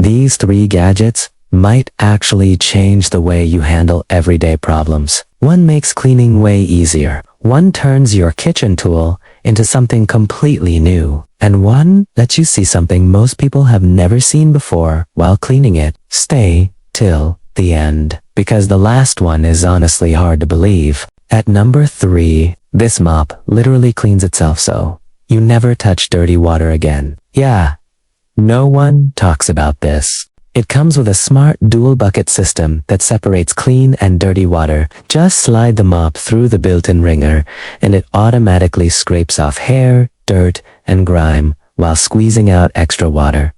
These three gadgets might actually change the way you handle everyday problems. One makes cleaning way easier. One turns your kitchen tool into something completely new. And one lets you see something most people have never seen before while cleaning it. Stay till the end, because the last one is honestly hard to believe. At number 3, this mop literally cleans itself so you never touch dirty water again. Yeah, no one talks about this. It comes with a smart dual bucket system that separates clean and dirty water. Just slide the mop through the built-in wringer and it automatically scrapes off hair, dirt, and grime while squeezing out extra water.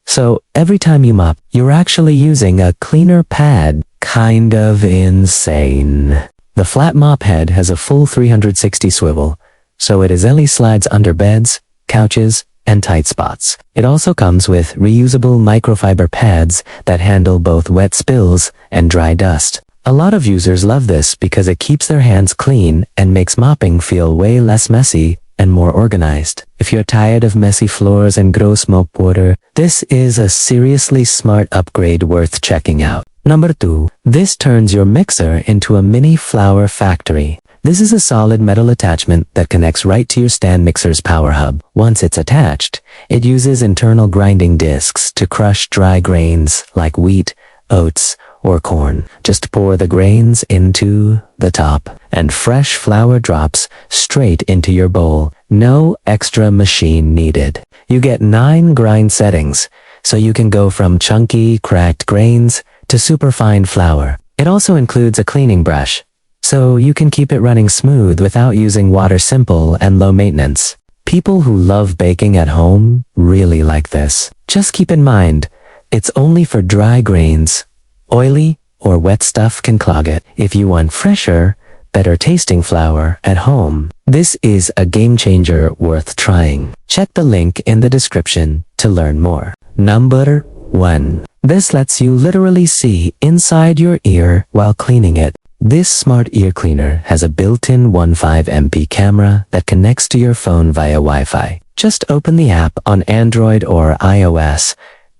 So every time you mop, you're actually using a cleaner pad. Kind of insane. The flat mop head has a full 360 swivel, so it easily slides under beds, couches, and tight spots. It also comes with reusable microfiber pads that handle both wet spills and dry dust. A lot of users love this because it keeps their hands clean and makes mopping feel way less messy and more organized. If you're tired of messy floors and gross mop water, this is a seriously smart upgrade worth checking out. Number 2, this turns your mixer into a mini flour factory. This is a solid metal attachment that connects right to your stand mixer's power hub. Once it's attached, it uses internal grinding discs to crush dry grains like wheat, oats, or corn. Just pour the grains into the top, and fresh flour drops straight into your bowl. No extra machine needed. You get 9 grind settings, so you can go from chunky, cracked grains to superfine flour. It also includes a cleaning brush, so you can keep it running smooth without using water. Simple and low maintenance. People who love baking at home really like this. Just keep in mind, it's only for dry grains. Oily or wet stuff can clog it. If you want fresher, better tasting flour at home, this is a game changer worth trying. Check the link in the description to learn more. Number 1. This lets you literally see inside your ear while cleaning it. This smart ear cleaner has a built-in 15MP camera that connects to your phone via Wi-Fi. Just open the app on Android or iOS,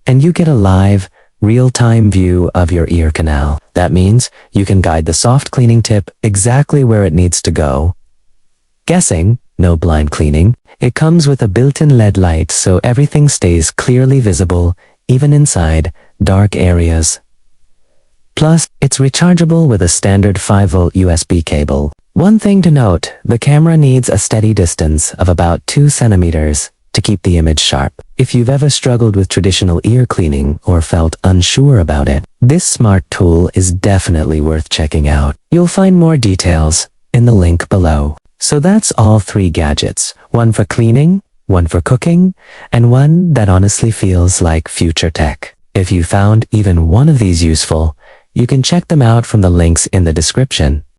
and you get a live, real-time view of your ear canal. That means you can guide the soft cleaning tip exactly where it needs to go. Guessing, no blind cleaning. It comes with a built-in LED light so everything stays clearly visible, even inside dark areas. Plus, it's rechargeable with a standard 5V USB cable. One thing to note, the camera needs a steady distance of about 2 centimeters to keep the image sharp. If you've ever struggled with traditional ear cleaning or felt unsure about it, this smart tool is definitely worth checking out. You'll find more details in the link below. So that's all 3 gadgets. One for cleaning, one for cooking, and one that honestly feels like future tech. If you found even one of these useful, you can check them out from the links in the description.